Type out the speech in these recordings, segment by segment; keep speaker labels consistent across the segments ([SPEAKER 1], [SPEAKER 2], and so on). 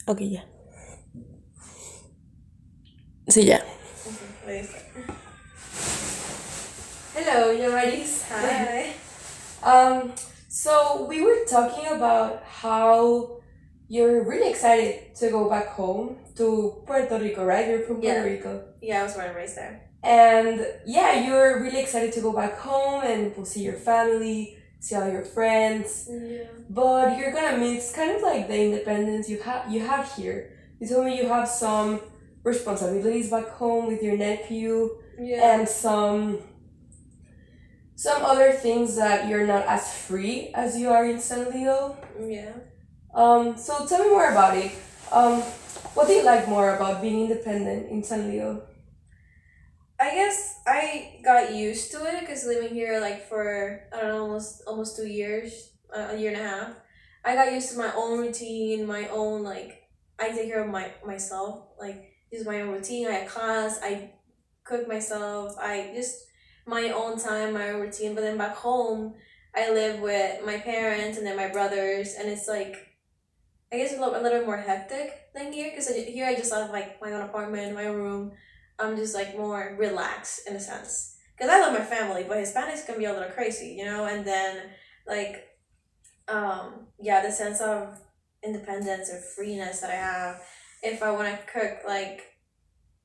[SPEAKER 1] Ok, ya. Sí, ya.
[SPEAKER 2] Ahí está.
[SPEAKER 1] Hello, Yamaris.
[SPEAKER 2] Hi.
[SPEAKER 1] um, so we were talking about how you're really excited to go back home to Puerto Rico, right? You're from Puerto
[SPEAKER 2] Yeah.
[SPEAKER 1] Rico.
[SPEAKER 2] Yeah, I was born and raised there.
[SPEAKER 1] And yeah, you're really excited to go back home and we'll see your family, see all your friends.
[SPEAKER 2] Yeah.
[SPEAKER 1] But you're gonna miss kind of like the independence you have here. You told me you have some responsibilities back home with your nephew
[SPEAKER 2] Yeah.
[SPEAKER 1] and some other things that you're not as free as you are in San Leo.
[SPEAKER 2] Yeah.
[SPEAKER 1] So tell me more about it. Um, what do you like more about being independent in San Leo?
[SPEAKER 2] I guess I got used to it because living here like for I don't know almost 2 years, a year and a half. I got used to my own routine, my own like I take care of myself. Like this is my own routine. I have class. I cook myself. I just my own time, my own routine. But then back home, I live with my parents and then my brothers, and it's like I guess a little bit more hectic than here because here I just have like my own apartment, my own room. I'm just like more relaxed in a sense because I love my family, but Hispanics can be a little crazy, you know. And then like yeah, the sense of independence or freeness that I have. If I want to cook like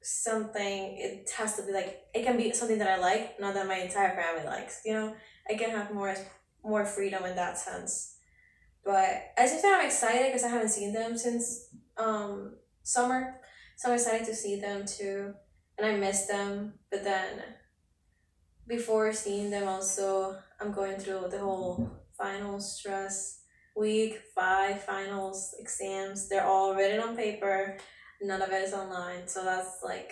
[SPEAKER 2] something, it has to be like it can be something that I like, not that my entire family likes. You know, I can have more freedom in that sense. But I just I'm excited because I haven't seen them since summer, so I'm excited to see them too, and I miss them. But then before seeing them, also I'm going through the whole final stress week, 5 finals exams. They're all written on paper. None of it is online, so that's like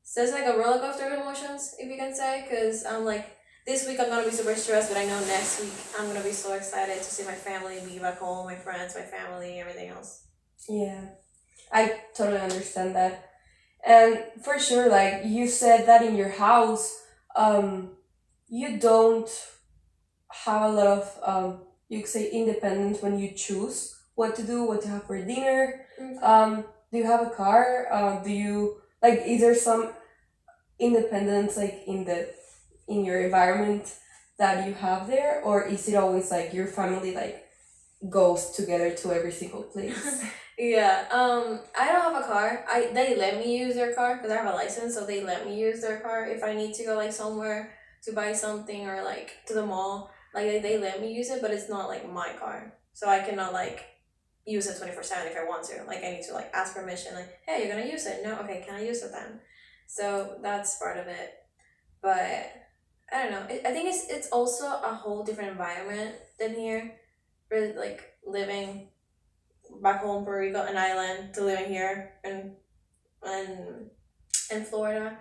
[SPEAKER 2] so it's like a roller coaster of emotions, if you can say, because I'm like, this week I'm gonna be super stressed, but I know next week I'm gonna be so excited to see my family, be back home, my friends, my family, everything else.
[SPEAKER 1] Yeah, I totally understand that. And for sure, like you said that in your house, you don't have a lot of you could say independence when you choose what to do, what to have for dinner.
[SPEAKER 2] Okay.
[SPEAKER 1] Do you have a car? Do you like? Is there some independence like in your environment that you have there, or is it always like your family like goes together to every single place?
[SPEAKER 2] Yeah. I don't have a car. They let me use their car because I have a license, so they let me use their car if I need to go like somewhere to buy something or like to the mall. Like they let me use it, but it's not like my car, so I cannot like use it 24/7 if I want to. Like I need to like ask permission. Like, hey, you're gonna use it? No, okay. Can I use it then? So that's part of it. But I don't know. I think it's also a whole different environment than here. For like living back home, Puerto Rico, an island, to living here and in Florida,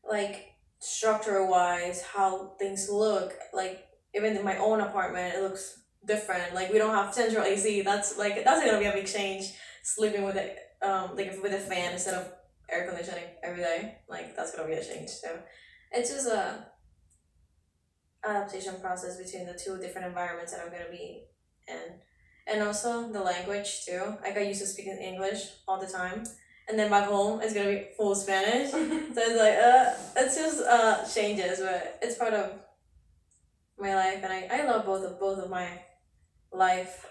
[SPEAKER 2] like structure wise, how things look, like even in my own apartment, it looks different. Like we don't have central AC. That's gonna be a big change. Sleeping with it, like with a fan instead of air conditioning every day. Like that's gonna be a change. So it's just a adaptation process between the two different environments that I'm gonna be in. And also the language too. I got used to speaking English all the time. And then back home it's gonna be full Spanish. So it's like it's just changes, but it's part of my life and I love both of my life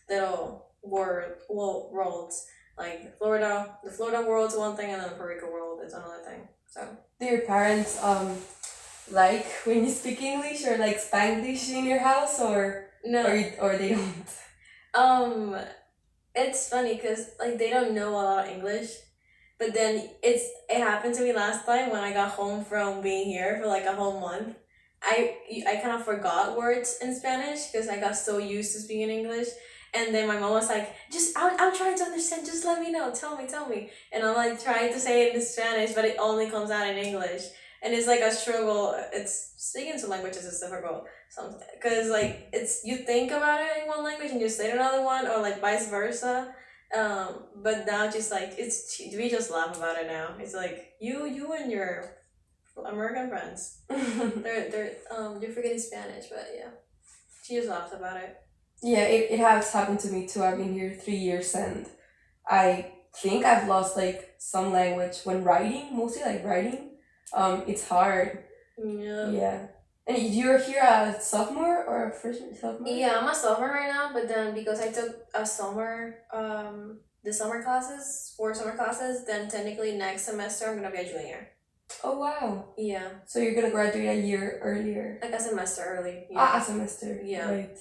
[SPEAKER 2] little worlds. Like Florida the Florida world's one thing and then the Puerto Rico world is another thing. So
[SPEAKER 1] Do your parents like when you speak English or like Spanglish in your house,
[SPEAKER 2] no.
[SPEAKER 1] or they don't?
[SPEAKER 2] Um it's funny because like they don't know a lot of English, but then it happened to me last time when I got home from being here for like a whole month. I kind of forgot words in Spanish because I got so used to speaking English. And then my mom was like, just I'm trying to understand. Just let me know. Tell me. And I'm like trying to say it in Spanish, but it only comes out in English. And it's like a struggle. It's speaking two languages is difficult. Sometimes because like it's you think about it in one language and you say it in another one, or like vice versa. But now just like we just laugh about it now. It's like you and your American friends. They're forgetting Spanish, but yeah, she just laughs about it.
[SPEAKER 1] Yeah, it has happened to me too. I've been here 3 years and I think I've lost like some language when writing, mostly like writing. It's hard.
[SPEAKER 2] Yeah.
[SPEAKER 1] Yeah. And you're here as sophomore or a freshman sophomore?
[SPEAKER 2] Yeah, I'm a sophomore right now, but then because I took a summer, the summer classes, 4 summer classes, then technically next semester I'm gonna be a junior.
[SPEAKER 1] Oh wow.
[SPEAKER 2] Yeah,
[SPEAKER 1] So you're gonna graduate a year earlier.
[SPEAKER 2] like a semester early.
[SPEAKER 1] Ah,
[SPEAKER 2] Yeah.
[SPEAKER 1] a semester.
[SPEAKER 2] Yeah.
[SPEAKER 1] Right.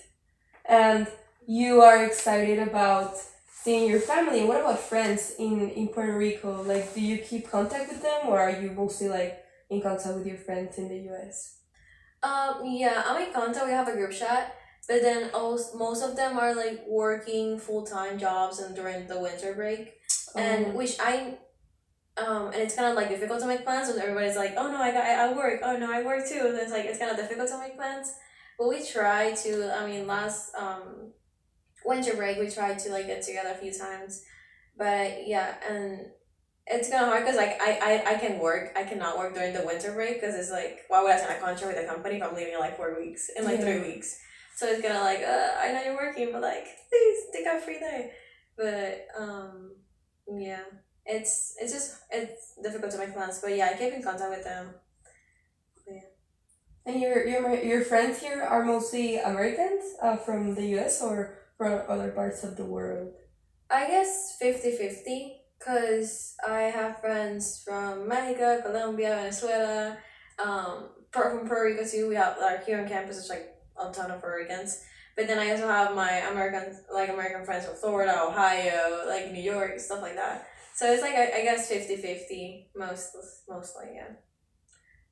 [SPEAKER 1] And you are excited about seeing your family. What about friends in Puerto Rico? Like, do you keep contact with them, or are you mostly like in contact with your friends in the U.S.?
[SPEAKER 2] Yeah, I'm in contact. We have a group chat, but then also, most of them are like working full time jobs and during the winter break, and
[SPEAKER 1] Oh,
[SPEAKER 2] and it's kind of like difficult to make plans when everybody's like, oh no, I work. Oh no, I work too. And it's like it's kind of difficult to make plans, but we try to. I mean, last winter break we tried to like get together a few times, but yeah, and it's kind of hard because like I can work. I cannot work during the winter break because it's like why would I sign a contract with a company if I'm leaving in like 4 weeks in like
[SPEAKER 1] yeah.
[SPEAKER 2] 3 weeks? So it's kind of like I know you're working, but like please take a free day. But yeah, it's just it's difficult to make plans. But yeah, I keep in contact with them. But yeah.
[SPEAKER 1] And your friends here are mostly Americans, from the U.S. or from other parts of the world.
[SPEAKER 2] I guess 50-50 because I have friends from Mexico, Colombia, Venezuela, from Puerto Rico too. We have like here on campus, it's like a ton of Puerto Ricans. But then I also have my American friends from Florida, Ohio, like New York, stuff like that. So it's like I guess 50-50 mostly, yeah.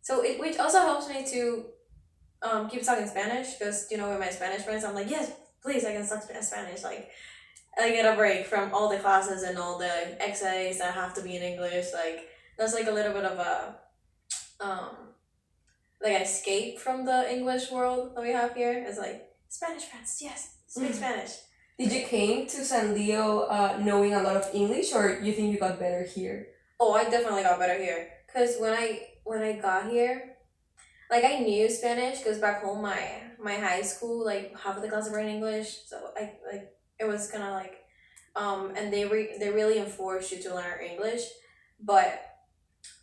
[SPEAKER 2] So it which also helps me to keep talking Spanish because with my Spanish friends I'm like yes please I can talk Spanish like I get a break from all the classes and all the essays that have to be in English. Like that's like a little bit of a um like an escape from the English world that we have here. It's like Spanish friends, yes, speak Spanish.
[SPEAKER 1] Did you came to San Leo knowing a lot of English, or you think you got better here?
[SPEAKER 2] Oh, I definitely got better here. Cause when I got here, like I knew Spanish. Cause back home, my high school, like half of the classes were in English. So I like it was kind of like, and they really enforced you to learn English, but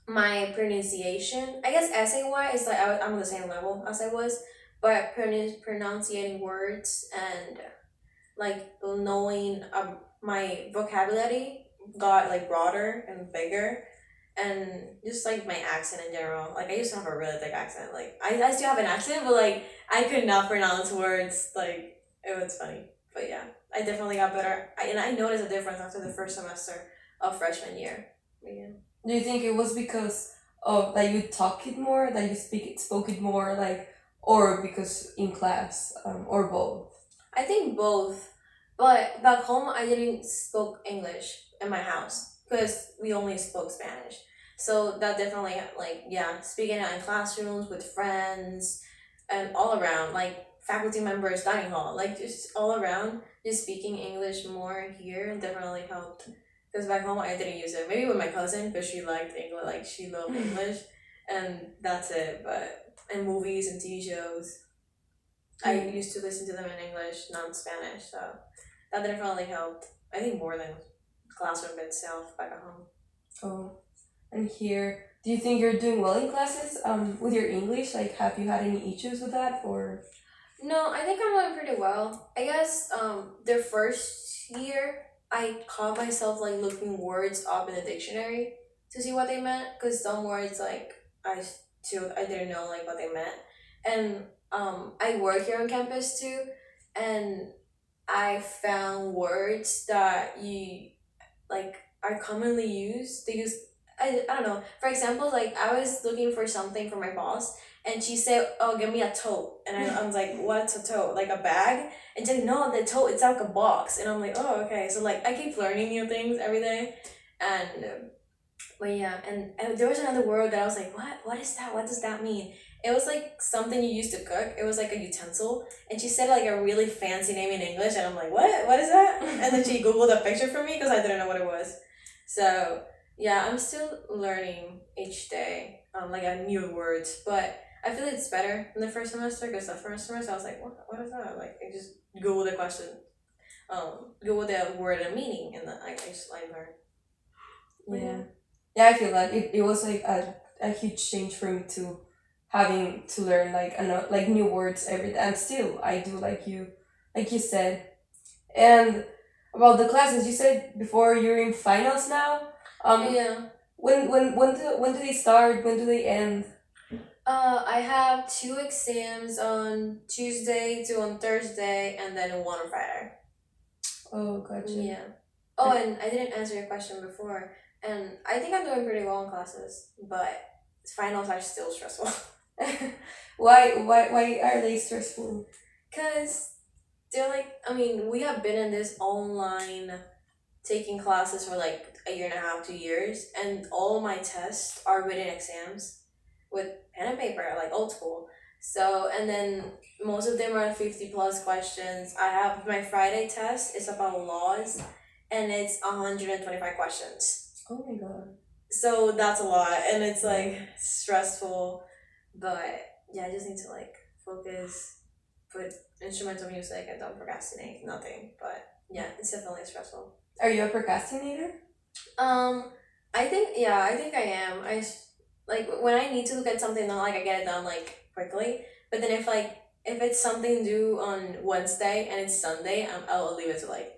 [SPEAKER 2] my pronunciation, I guess essay wise, like I'm on the same level as I was, but pronunciating words and like knowing my vocabulary got like broader and bigger, and just like my accent in general. Like I used to have a really thick accent. Like I still have an accent, but like I could not pronounce words. Like it was funny, but yeah, I definitely got better. And I noticed a difference after the first semester of freshman year. But yeah.
[SPEAKER 1] Do you think it was because of that you talk it more, that you spoke it more, like, or because in class, or both?
[SPEAKER 2] I think both, but back home I didn't spoke English in my house because we only spoke Spanish. So that definitely like yeah, speaking it in classrooms with friends and all around like faculty members, dining hall, like just all around, just speaking English more here definitely helped. Because back home I didn't use it. Maybe with my cousin because she liked English, like she loved English, and that's it. But in movies and TV shows. I
[SPEAKER 1] Yeah.
[SPEAKER 2] used to listen to them in English, not Spanish, so that definitely helped. I think more than classroom itself back at home.
[SPEAKER 1] Oh, and here, do you think you're doing well in classes, with your English? Like, have you had any issues with that, or?
[SPEAKER 2] No, I think I'm doing pretty well. I guess the first year I caught myself like looking words up in the dictionary to see what they meant because some words like I didn't know like what they meant, and I work here on campus too, and I found words that you like are commonly used. They use I don't know. For example, like I was looking for something for my boss and she said, "Oh, give me a tote." And I was like, "What's a tote? Like a bag?" And she's like, "No, the tote it's like a box." And I'm like, "Oh, okay." So like I keep learning new things every day. And but yeah, and there was another word that I was like, "What? What is that? What does that mean?" It was like something you used to cook. It was like a utensil, and she said like a really fancy name in English, and I'm like, "What? What is that?" And then she googled a picture for me because I didn't know what it was. So yeah, I'm still learning each day, like a new words. But I feel it's better in the first semester because the first semester I was like, what is that? Like, I just Google the question, Google the word and meaning, and then I just like learn.
[SPEAKER 1] Yeah. Yeah, I feel that it was like a huge change for me too, having to learn like new words every day. And still I do like you said. And about the classes, you said before you're in finals now.
[SPEAKER 2] Yeah.
[SPEAKER 1] When do they start? When do they end?
[SPEAKER 2] I have two exams on Tuesday, two on Thursday, and then one on Friday.
[SPEAKER 1] Oh, gotcha.
[SPEAKER 2] Yeah. Oh, and I didn't answer your question before, and I think I'm doing pretty well in classes, but finals are still stressful.
[SPEAKER 1] Why are they stressful?
[SPEAKER 2] Cause they're like, I mean, we have been in this online taking classes for like a year and a half, 2 years, and all my tests are written exams with pen and paper, like old school. So, and then most of them are 50 plus questions. I have my Friday test, it's about laws, and it's 125 questions.
[SPEAKER 1] Oh my god.
[SPEAKER 2] So that's a lot, and it's like
[SPEAKER 1] Yeah.
[SPEAKER 2] stressful, but yeah, I just need to like focus, put instrumental music, and don't procrastinate, nothing. But yeah, it's definitely stressful.
[SPEAKER 1] Are you a procrastinator?
[SPEAKER 2] Um, I think I am. Like when I need to look at something done, like I get it done like quickly. But then if it's something due on Wednesday and it's Sunday, I'll leave it to like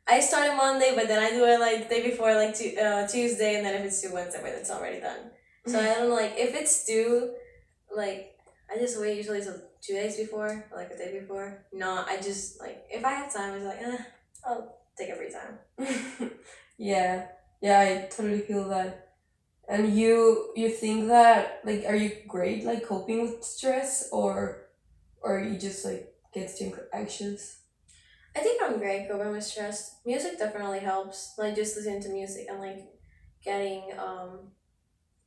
[SPEAKER 2] I start on Monday, but then I do it like the day before, like Tuesday, and then if it's due Wednesday, but it's already done. So I don't like if it's due, like I just wait usually till 2 days before, or like a day before. No, I just like if I have time, it's like I'll take a free time.
[SPEAKER 1] Yeah. Yeah, I totally feel that. And you think that like are you great like coping with stress or you just like get too anxious?
[SPEAKER 2] I think I'm great coping with stress. Music definitely helps. Like just listening to music and like getting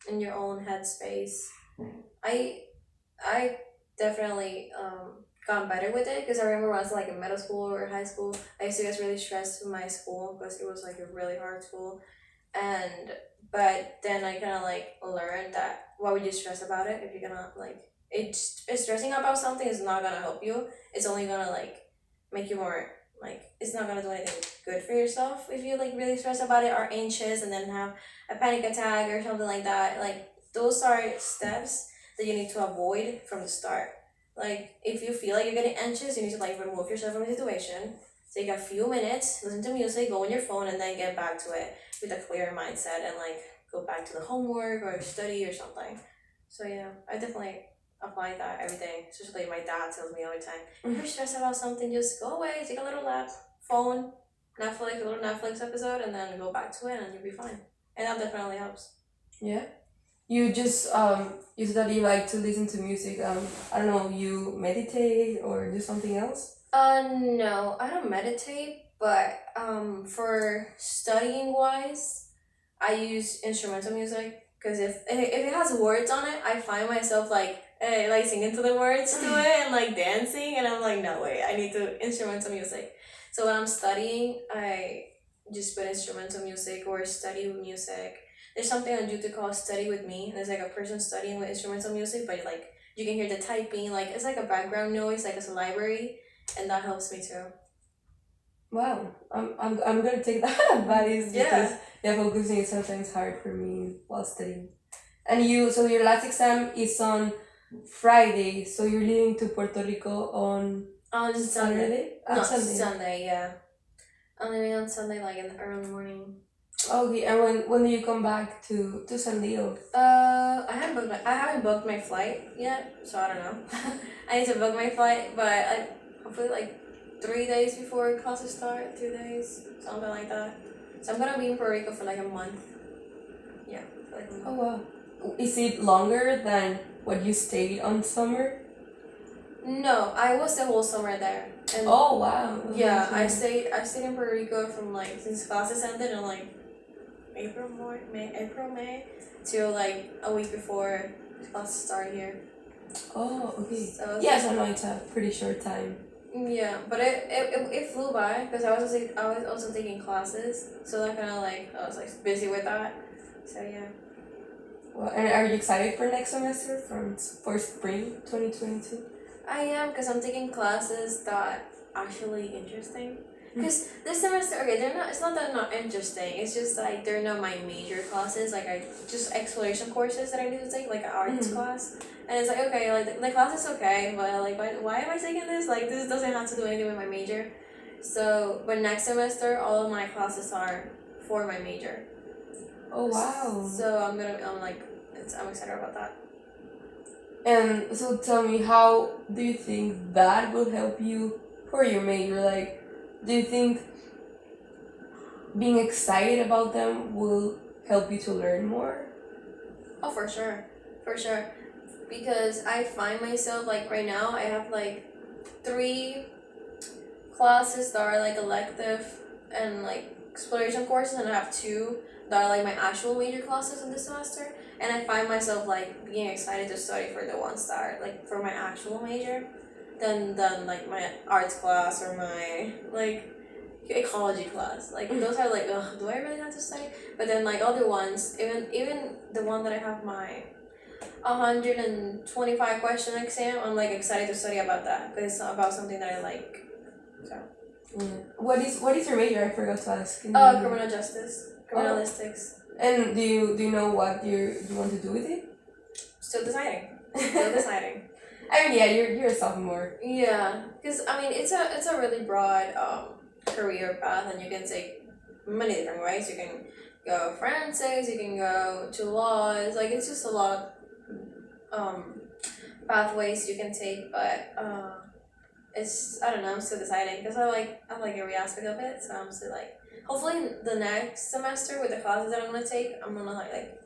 [SPEAKER 2] in your own headspace. I I definitely gotten better with it because I remember when I was like in middle school or high school, I used to get really stressed in my school because it was like a really hard school, and but then I kind of like learned that why would you stress about it if you're gonna like it's stressing about something is not gonna help you. It's only gonna like make you more like it's not gonna do anything good for yourself if you like really stress about it or anxious and then have a panic attack or something like that. Like those are steps that you need to avoid from the start. Like if you feel like you're getting anxious, you need to like remove yourself from the situation. Take a few minutes, listen to music, go on your phone, and then get back to it with a clear mindset and like go back to the homework or study or something. So yeah, I definitely apply that every day. Especially my dad tells me all the time, if you're stressed about something, just go away, take a little nap, phone, Netflix, a little Netflix episode, and then go back to it, and you'll be fine. And that definitely helps.
[SPEAKER 1] Yeah. You just you said that you like to listen to music. I don't know, you meditate or do something else?
[SPEAKER 2] No, I don't meditate, but for studying wise, I use instrumental music because if it has words on it, I find myself like singing to the words to it and like dancing, and I'm like, no way, I need to instrumental music. So when I'm studying, I just put instrumental music or study with music. There's something on YouTube called Study with Me. And there's like a person studying with instrumental music, but like you can hear the typing, like it's like a background noise, like it's a library, and that helps me too.
[SPEAKER 1] Wow. I'm gonna take that advice because
[SPEAKER 2] Yeah.
[SPEAKER 1] yeah, focusing is sometimes hard for me while studying. And you so your last exam is on Friday, so you're leaving to Puerto Rico on
[SPEAKER 2] On Sunday.
[SPEAKER 1] Saturday?
[SPEAKER 2] No,
[SPEAKER 1] Sunday.
[SPEAKER 2] Sunday, yeah. I'm leaving on Sunday, like in the early morning.
[SPEAKER 1] Okay, and when do you come back to San Diego?
[SPEAKER 2] I haven't booked my flight yet, so I don't know. I need to book my flight, but I hopefully like 3 days before classes start, 2 days, something like that. So I'm gonna be in Puerto Rico for like a month. Yeah, for like a
[SPEAKER 1] Oh
[SPEAKER 2] month.
[SPEAKER 1] wow. Is it longer than what you stayed on summer?
[SPEAKER 2] No, I was the whole summer there, and
[SPEAKER 1] Oh wow.
[SPEAKER 2] yeah,
[SPEAKER 1] Amazing.
[SPEAKER 2] I stayed in Puerto Rico from like since classes ended in like April, May, till like a week before classes start here.
[SPEAKER 1] Oh, okay.
[SPEAKER 2] So
[SPEAKER 1] Yes, I know it's a pretty short time.
[SPEAKER 2] yeah, but it flew by because I was also taking classes, so that kind of like I was like busy with that. So yeah.
[SPEAKER 1] Well, and are you excited for next semester for spring 2022?
[SPEAKER 2] I am because I'm taking classes that actually interesting. Because this semester, okay, they're not. It's not that not interesting. It's just like they're not my major classes. Like I just exploration courses that I need to take, like an arts class. And it's like okay, like the class is okay, but like why am I taking this? Like this doesn't have to do anything with my major. So, but next semester, all of my classes are for my major.
[SPEAKER 1] Oh wow.
[SPEAKER 2] So I'm excited about that.
[SPEAKER 1] And so tell me, how do you think that will help you for your major? Like, do you think being excited about them will help you to learn more?
[SPEAKER 2] Oh, for sure. Because I find myself like right now, I have like 3 classes that are like elective and like exploration courses, and I have 2 that are like my actual major classes in this semester. And I find myself like being excited to study for the ones that are like for my actual major, than like my arts class or my like ecology class. Like those are like, ugh, do I really have to study? But then like other ones, even the one that I have my 125 question exam, I'm like excited to study about that because it's about something that I like. So.
[SPEAKER 1] What is your major? I forgot to ask.
[SPEAKER 2] Criminal justice, criminalistics.
[SPEAKER 1] And do you know what you want to do with it?
[SPEAKER 2] Still deciding. Still deciding.
[SPEAKER 1] I mean, yeah, you're a sophomore.
[SPEAKER 2] Yeah, because I mean it's a really broad career path, and you can take many different ways. You can go forensics, you can go to laws. Like it's just a lot of pathways you can take, but it's I don't know. I'm still deciding because I like every aspect of it. So I'm still like hopefully the next semester with the classes that I'm gonna take, I'm gonna like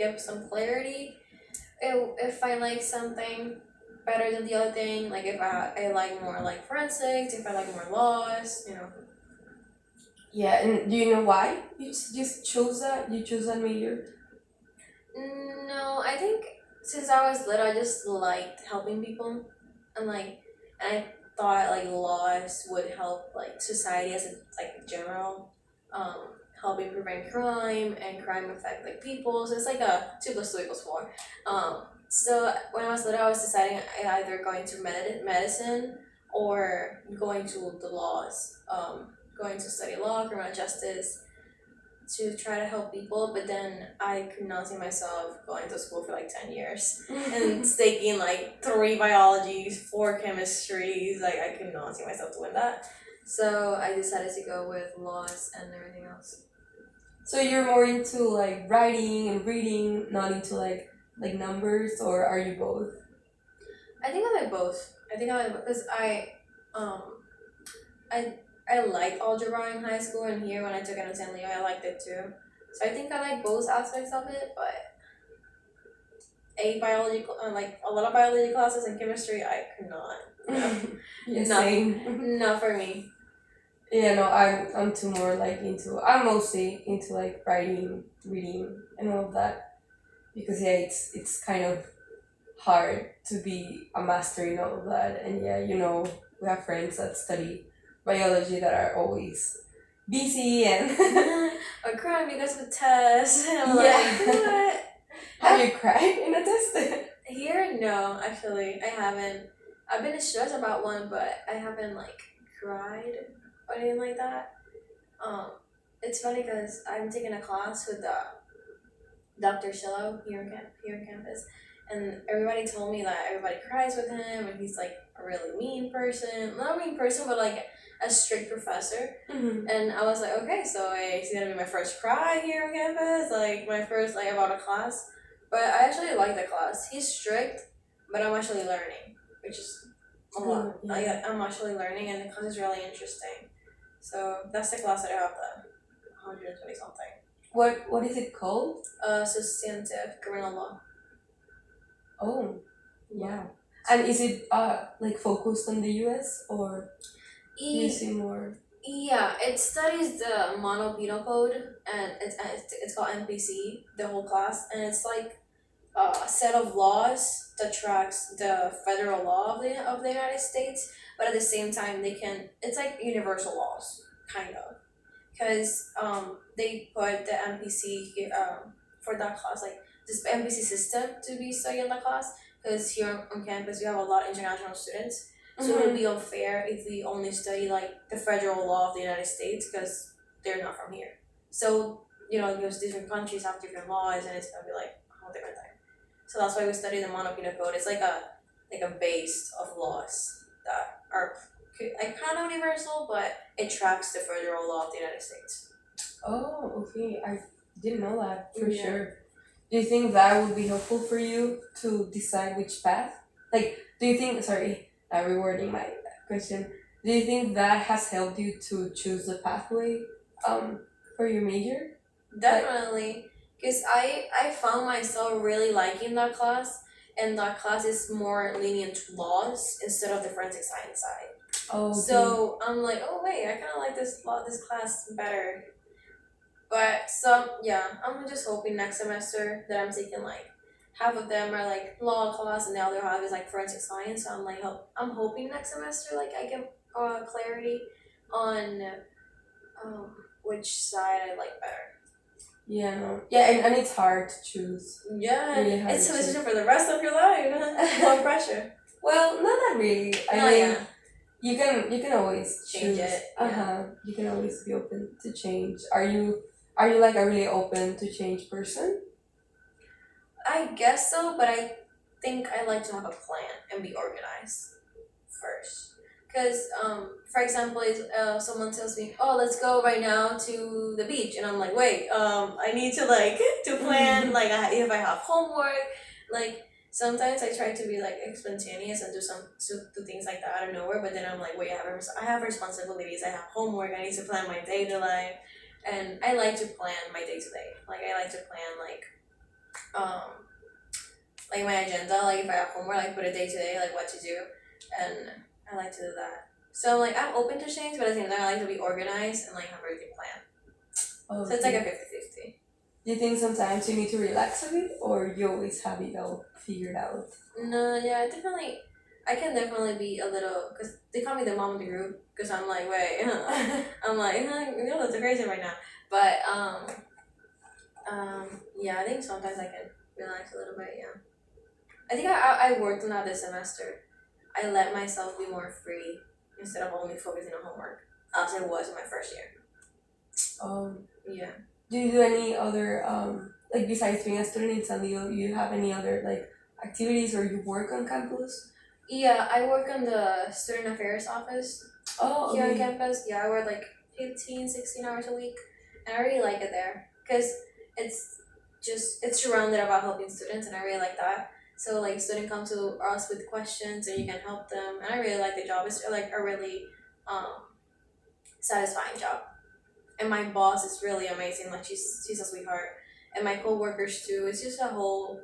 [SPEAKER 2] get some clarity. If I like something better than the other thing, like if I like more like forensics, if I like more laws, you know.
[SPEAKER 1] Yeah, and do you know why you just chose that? You chose that major?
[SPEAKER 2] No, I think since I was little, I just liked helping people, and I thought like laws would help like society as a like general, helping prevent crime and crime affect like people. So it's like a 2 + 2 = 4. So when I was little, I was deciding I either going to medicine or going to the laws, going to study law, criminal justice, to try to help people, but then I could not see myself going to school for like 10 years and taking like 3 biologies, 4 chemistries. Like, I could not see myself doing that. So I decided to go with laws and everything else.
[SPEAKER 1] So you're more into like writing and reading, not into like numbers, or are you both?
[SPEAKER 2] I think I like both. Because um, I, I liked algebra in high school, and here when I took it in San Leo, I liked it too. So I think I like both aspects of it, but like a lot of biology classes and chemistry, I could not. No,
[SPEAKER 1] Yeah,
[SPEAKER 2] not,
[SPEAKER 1] same.
[SPEAKER 2] not for me.
[SPEAKER 1] Yeah, no, I'm too more like into. I'm mostly into like writing, reading, and all of that because yeah, it's kind of hard to be a master in all of that, and yeah, we have friends that study biology that are always busy and
[SPEAKER 2] Or crying because of tests. I'm
[SPEAKER 1] yeah.
[SPEAKER 2] like, what?
[SPEAKER 1] Have you cried in a test?
[SPEAKER 2] Here, no, actually, I haven't. I've been stressed about one, but I haven't like cried or anything like that. Um, it's funny because I'm taking a class with Dr. Shillo here in campus, and everybody told me that everybody cries with him, and he's like a really mean person. Not a mean person, but like a strict professor.
[SPEAKER 1] Mm-hmm.
[SPEAKER 2] And I was like, okay, so it's gonna be my first cry here on campus, like my first like about a class. But I actually like the class. He's strict, but I'm actually learning, which is a lot.
[SPEAKER 1] Yeah.
[SPEAKER 2] I'm actually learning, and the class is really interesting. So that's the class that I have the 120 something.
[SPEAKER 1] What is it called?
[SPEAKER 2] Substantive criminal law.
[SPEAKER 1] Oh,
[SPEAKER 2] Yeah.
[SPEAKER 1] wow. And is it like focused on the U.S. or do you
[SPEAKER 2] E-
[SPEAKER 1] see more?
[SPEAKER 2] yeah, it studies the Mono Penal Code, and it's called MPC, the whole class, and it's like a set of laws that tracks the federal law of the United States, but at the same time it's like universal laws, kind of, because they put the MPC for that class like this MPC system to be studying the class, because here on campus we have a lot of international students. So it would be unfair if we only study like the federal law of the United States because they're not from here. So because different countries have different laws, and it's gonna be like a whole different thing. So that's why we study the Mono Penal Code. It's like a base of laws that are like kind of universal, but it tracks the federal law of the United States.
[SPEAKER 1] Oh, okay. I didn't know that for
[SPEAKER 2] Yeah.
[SPEAKER 1] sure. Do you think that would be helpful for you to decide which path? Like, do you think, sorry, rewording my question, do you think that has helped you to choose the pathway for your major?
[SPEAKER 2] Definitely, because I found myself really liking that class, and that class is more lenient to laws instead of the forensic science side.
[SPEAKER 1] Oh, okay.
[SPEAKER 2] So I'm like, oh wait, I kind of like this class better. But I'm just hoping next semester that I'm taking like half of them are like law class and the other half is like forensic science. So I'm like, I'm hoping next semester like I get clarity on which side I like better.
[SPEAKER 1] Yeah, no. Yeah, and it's hard to choose.
[SPEAKER 2] Yeah,
[SPEAKER 1] Really hard
[SPEAKER 2] it's a
[SPEAKER 1] to
[SPEAKER 2] decision for the rest of your life. No pressure.
[SPEAKER 1] Well, not that really. I
[SPEAKER 2] No,
[SPEAKER 1] mean,
[SPEAKER 2] yeah.
[SPEAKER 1] you can always
[SPEAKER 2] Change
[SPEAKER 1] choose.
[SPEAKER 2] it,
[SPEAKER 1] You can always be open to change. Are you like a really open to change person?
[SPEAKER 2] I guess so, but I think I like to have a plan and be organized first. Because, for example, if someone tells me, "Oh, let's go right now to the beach," and I'm like, "Wait, I need to like to plan like if I have homework, like." Sometimes I try to be like spontaneous and do things like that out of nowhere, but then I'm like, wait, I have responsibilities, I have homework, I need to plan my day to life, and I like to plan my day to day. Like I like to plan um like my agenda, like if I have homework, like put a day to day, like what to do, and I like to do that. So like I'm open to change, but at the same time I like to be organized and like have everything planned.
[SPEAKER 1] Oh,
[SPEAKER 2] So it's like a 50-50.
[SPEAKER 1] Do you think sometimes you need to relax a bit, or you always have it all figured out?
[SPEAKER 2] No, yeah, I can definitely be a little, because they call me the mom of the group, because I'm like, wait, I'm like, that's crazy right now. But, yeah, I think sometimes I can relax a little bit, yeah. I think I worked on that this semester. I let myself be more free instead of only focusing on homework, as it was in my first year. Yeah.
[SPEAKER 1] Do you do any other like besides being a student in San Diego, you have any other like activities or you work on campus?
[SPEAKER 2] Yeah, I work on the student affairs office
[SPEAKER 1] Oh,
[SPEAKER 2] here on
[SPEAKER 1] okay.
[SPEAKER 2] campus. Yeah, I work like 15, 16 hours a week, and I really like it there because it's surrounded about helping students, and I really like that. So like students come to us with questions, and you can help them, and I really like the job. It's like a really satisfying job, and my boss is really amazing. Like she's a sweetheart, and my coworkers too. It's just a whole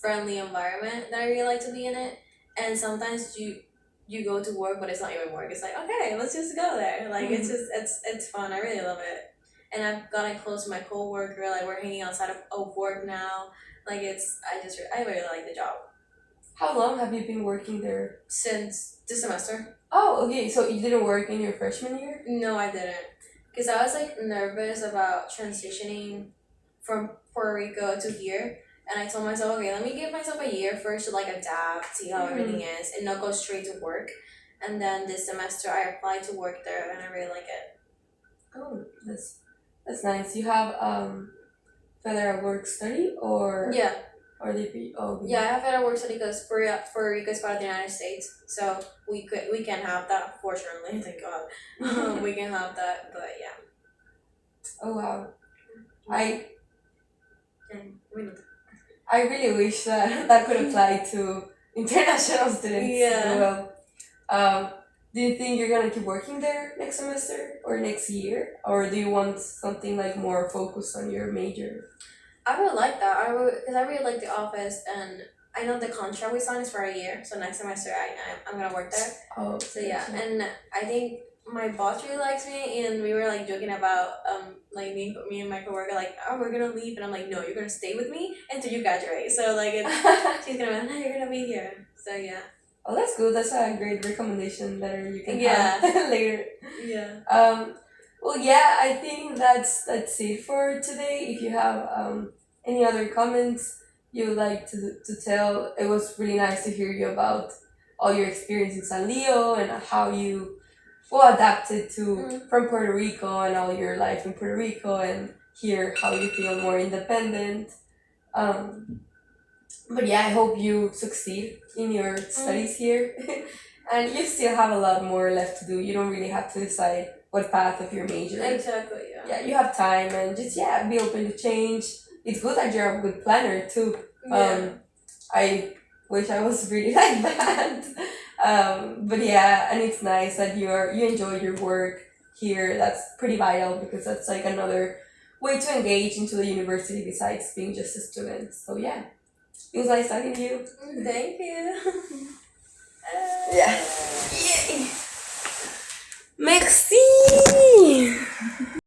[SPEAKER 2] friendly environment that I really like to be in it. And sometimes you go to work, but it's not even work. It's like, okay, let's just go there. Like it's just it's fun. I really love it. And I've gotten close to my coworker. Like we're hanging outside of work now. Like I really like the job.
[SPEAKER 1] How long have you been working there?
[SPEAKER 2] Since this semester.
[SPEAKER 1] Oh, okay. So you didn't work in your freshman year?
[SPEAKER 2] No, I didn't. Because I was like nervous about transitioning from Puerto Rico to here. And I told myself, okay, let me give myself a year first to like adapt, see how everything is, and not go straight to work. And then this semester I applied to work there, and I really like it.
[SPEAKER 1] Oh, that's nice. You have federal work study or
[SPEAKER 2] Yeah,
[SPEAKER 1] DP? Oh, okay.
[SPEAKER 2] yeah, I have had a work study because Puerto Rico is part of the United States, so we can have that. Fortunately, thank God, we can have that. But yeah.
[SPEAKER 1] Oh wow.
[SPEAKER 2] And we know
[SPEAKER 1] I really wish that that could apply to international students
[SPEAKER 2] Yeah.
[SPEAKER 1] as well. Do you think you're gonna keep working there next semester or next year, or do you want something like more focused on your major?
[SPEAKER 2] I would like that. I would, because I really like the office, and I know the contract we signed is for a year. So next semester I'm gonna work there.
[SPEAKER 1] Oh,
[SPEAKER 2] So yeah,
[SPEAKER 1] gotcha.
[SPEAKER 2] and I think my boss really likes me, and we were like joking about like me and my coworker like, oh, we're gonna leave, and I'm like, no, you're gonna stay with me until you graduate. So like she's gonna be like, no, you're gonna be here. So yeah.
[SPEAKER 1] Oh, that's good. That's a great recommendation that you can
[SPEAKER 2] Yeah.
[SPEAKER 1] have later.
[SPEAKER 2] Yeah.
[SPEAKER 1] Well, yeah, I think that's it for today. If you have any other comments, you would like to tell? It was really nice to hear you about all your experience in San Leo and how you well adapted to
[SPEAKER 2] Mm.
[SPEAKER 1] from Puerto Rico and all your life in Puerto Rico and hear how you feel more independent. Um, but yeah, I hope you succeed in your
[SPEAKER 2] Mm.
[SPEAKER 1] studies here. And you still have a lot more left to do. You don't really have to decide what path of your major.
[SPEAKER 2] Exactly. Yeah.
[SPEAKER 1] Yeah, you have time and just yeah, be open to change. It's good that you're a good planner too.
[SPEAKER 2] Yeah.
[SPEAKER 1] I wish I was really like that. But yeah, and it's nice that you enjoy your work here. That's pretty vital because that's like another way to engage into the university besides being just a student. So yeah, it was nice talking to you.
[SPEAKER 2] Thank you.
[SPEAKER 1] Yeah. Yay. Merci.